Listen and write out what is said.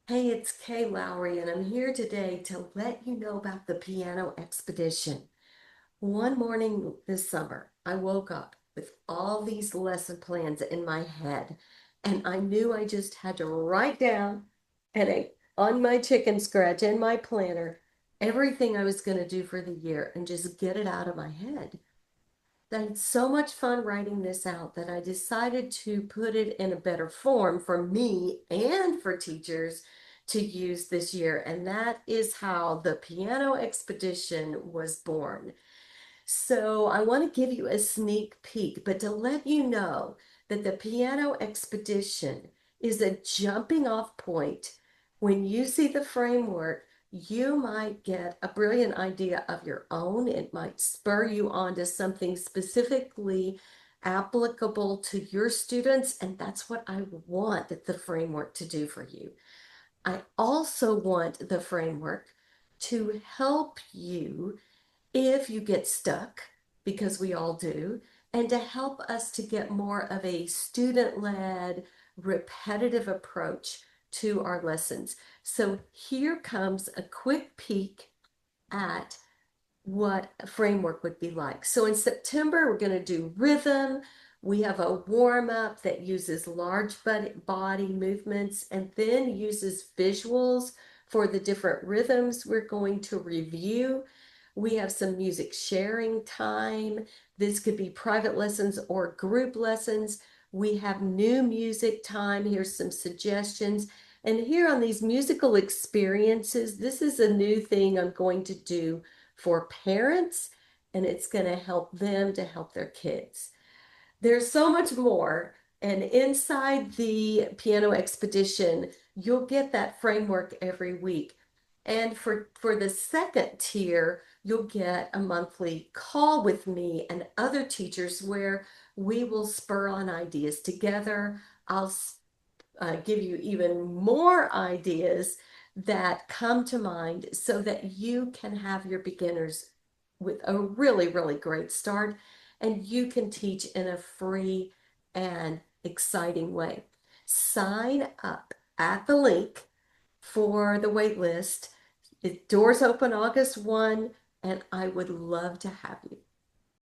Hey, it's Kay Lowry, and I'm here today to let you know about the piano expedition. One morning this summer, I woke up with all these lesson plans in my head, and I knew I just had to write down on my chicken scratch in my planner everything I was going to do for the year and just get it out of my head. I had so much fun writing this out that I decided to put it in a better form for me and for teachers to use this year. And that is how the piano expedition was born. So I want to give you a sneak peek, but to let you know that the piano expedition is a jumping off point. When you see the framework, you might get a brilliant idea of your own. It might spur you on to something specifically applicable to your students, and that's what I want the framework to do for you. I also want the framework to help you if you get stuck, because we all do, and to help us to get more of a student-led, repetitive approach to our lessons. So here comes a quick peek at what a framework would be like. So in September, we're going to do rhythm. We have a warm up that uses large body movements and then uses visuals for the different rhythms we're going to review. We have some music sharing time. This could be private lessons or group lessons. We have new music time. Here's some suggestions. And here on these musical experiences, this is a new thing I'm going to do for parents, and it's going to help them to help their kids. There's so much more. And inside the piano expedition, you'll get that framework every week. And for the second tier, you'll get a monthly call with me and other teachers where we will spur on ideas together. I'll give you even more ideas that come to mind so that you can have your beginners with a really, really great start and you can teach in a free and exciting way. Sign up at the link for the wait list. Doors open August 1, and I would love to have you.